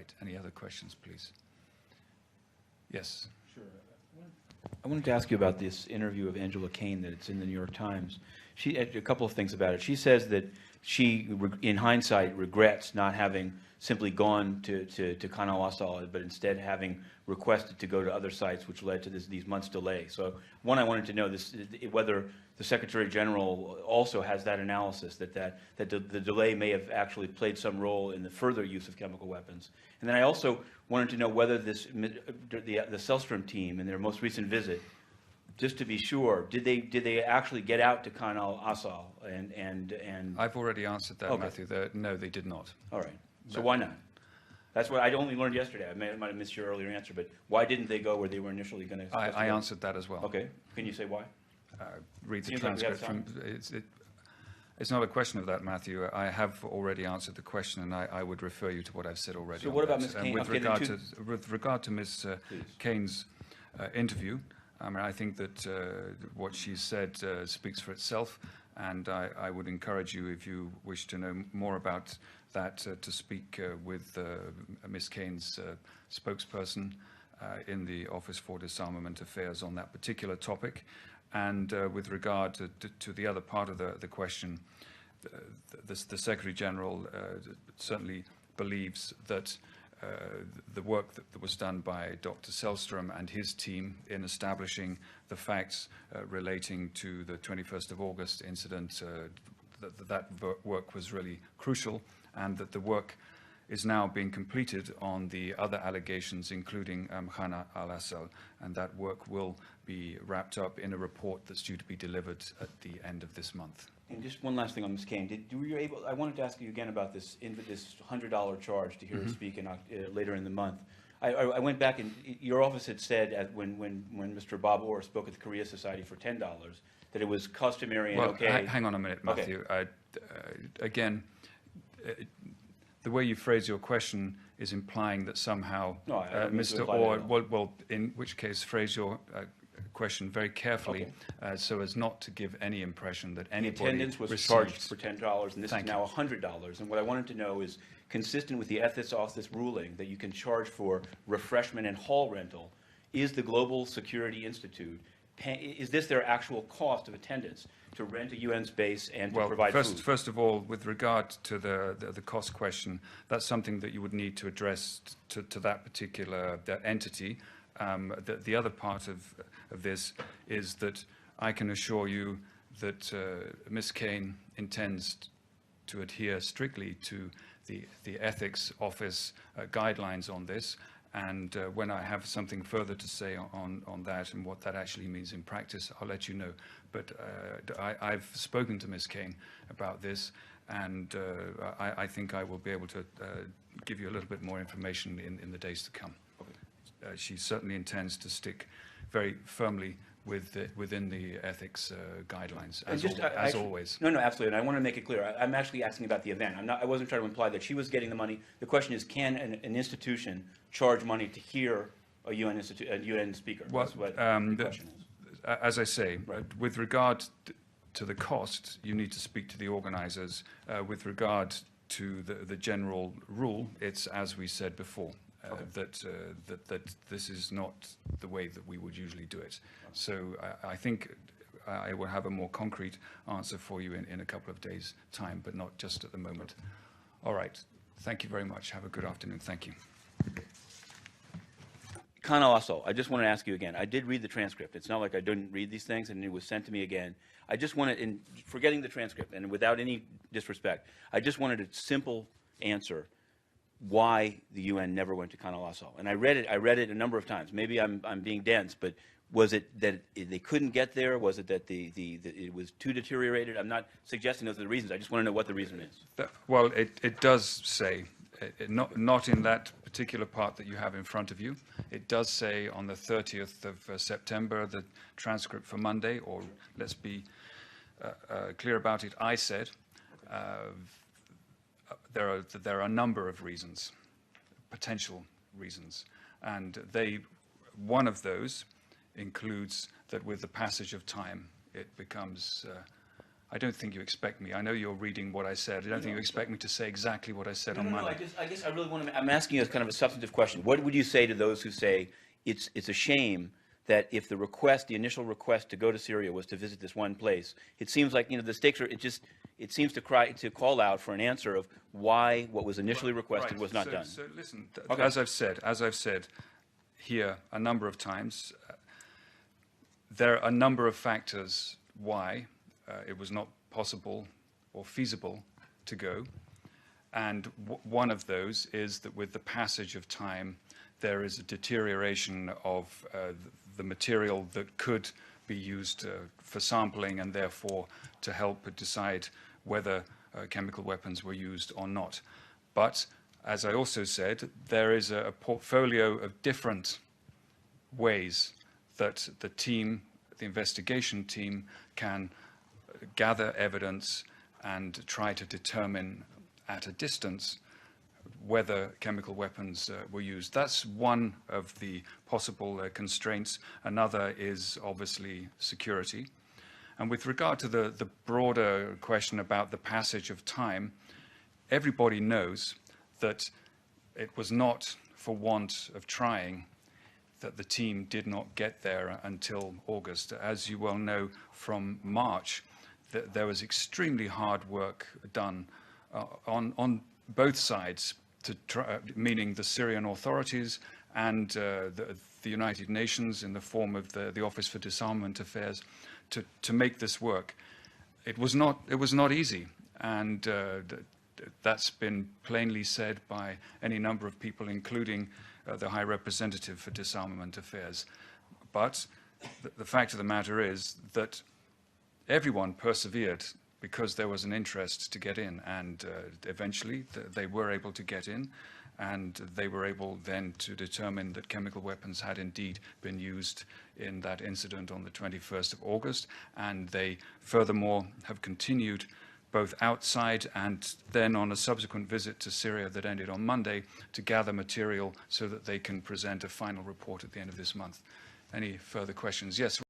right. Any other questions, please? Yes. Sure. I wanted to ask you about this interview of Angela Kane that it's in the New York Times. She a couple of things about it. She says that she, in hindsight, regrets not having simply gone to Khan al Assal, but instead having requested to go to other sites, which led to these months' delay. So, one, I wanted to know whether the Secretary General also has that analysis that the delay may have actually played some role in the further use of chemical weapons. And then I also wanted to know whether the Sellstrom team, in their most recent visit, just to be sure, did they actually get out to Khan al Assal and I've already answered that, okay. Matthew. No, they did not. All right. So why not? That's what I only learned yesterday. I might have missed your earlier answer, but why didn't they go where they were initially going to? I answered that as well. Okay. Can you say why? Read the Seems like we have transcript. It's not a question of that, Matthew. I have already answered the question, and I would refer you to what I've said already. So what about Ms. Kane? With regard to Ms. Kane's interview, I mean, I think that what she said speaks for itself, and I would encourage you, if you wish to know more about that, to speak with Ms. Kane's spokesperson in the Office for Disarmament Affairs on that particular topic. And with regard to the other part of the question, the Secretary General certainly believes that the work that was done by Dr. Sellstrom and his team in establishing the facts relating to the 21st of August incident, that work was really crucial, and that the work is now being completed on the other allegations, including Khan al Assal, and that work will be wrapped up in a report that's due to be delivered at the end of this month. And just one last thing on Ms. Kane. I wanted to ask you again about this $100 charge to hear her speak later in the month. I went back, and your office had said when Mr. Bob Orr spoke at the Korea Society for $10 that it was customary and okay. Hang on a minute, Matthew. Okay. Again, the way you phrase your question is implying that somehow Mr. Orr, well, in which case phrase your question very carefully, so as not to give any impression that anybody The attendance was charged for $10, and this is now $100. And what I wanted to know is, consistent with the Ethics Office ruling that you can charge for refreshment and hall rental, is the Global Security Institute, is this their actual cost of attendance to rent a UN space and to provide food? First of all, with regard to the cost question, that's something that you would need to address to that particular entity. The other part of this is that I can assure you that Ms. Kane intends to adhere strictly to the Ethics Office guidelines on this. And when I have something further to say on that and what that actually means in practice, I'll let you know. But I've spoken to Ms. Kane about this, and I think I will be able to give you a little bit more information in the days to come. Okay. She certainly intends to stick very firmly within the ethics guidelines, as always. No, absolutely. And I want to make it clear. I'm actually asking about the event. I wasn't trying to imply that she was getting the money. The question is, can an institution charge money to hear a UN speaker? Well, that's what the question is. As I say, with regard to the cost, you need to speak to the organizers. With regard to the general rule, it's as we said before. That this is not the way that we would usually do it. So I think I will have a more concrete answer for you in a couple of days' time, but not just at the moment. All right. Thank you very much. Have a good afternoon. Thank you. Khan al Assal, I just want to ask you again. I did read the transcript. It's not like I didn't read these things, and it was sent to me again. I just wanted, in forgetting the transcript and without any disrespect, I just wanted a simple answer why the UN never went to Khan al Assal. And I read it a number of times. Maybe I'm being dense, but was it that they couldn't get there? Was it that it was too deteriorated? I'm not suggesting those are the reasons. I just want to know what the reason is. Well, it does say, not in that particular part that you have in front of you. It does say on the 30th of September, the transcript for Monday, or let's be clear about it, I said, there are a number of reasons, potential reasons, and one of those includes that with the passage of time, it becomes I don't think you expect me. I know you're reading what I said. I don't think you expect me to say exactly what I said on Monday. I guess I really want to. I'm asking you as kind of a substantive question. What would you say to those who say it's a shame that if the initial request to go to Syria was to visit this one place, it seems like the stakes are. It seems to call out for an answer of why what was initially requested was not done. So listen, Okay. as I've said here a number of times, there are a number of factors why it was not possible or feasible to go. And one of those is that with the passage of time, there is a deterioration of the material that could be used for sampling and therefore to help decide whether chemical weapons were used or not. But as I also said, there is a portfolio of different ways that the investigation team can gather evidence and try to determine at a distance whether chemical weapons were used. That's one of the possible constraints. Another is obviously security. And with regard to the broader question about the passage of time, everybody knows that it was not for want of trying that the team did not get there until August. As you well know from March, there was extremely hard work done on both sides, meaning the Syrian authorities and the United Nations in the form of the Office for Disarmament Affairs, to make this work. It was not easy, and that's been plainly said by any number of people, including the High Representative for Disarmament Affairs. But the fact of the matter is that everyone persevered because there was an interest to get in, and eventually they were able to get in, and they were able then to determine that chemical weapons had indeed been used in that incident on the 21st of August, and they furthermore have continued both outside and then on a subsequent visit to Syria that ended on Monday to gather material so that they can present a final report at the end of this month. Any further questions? Yes.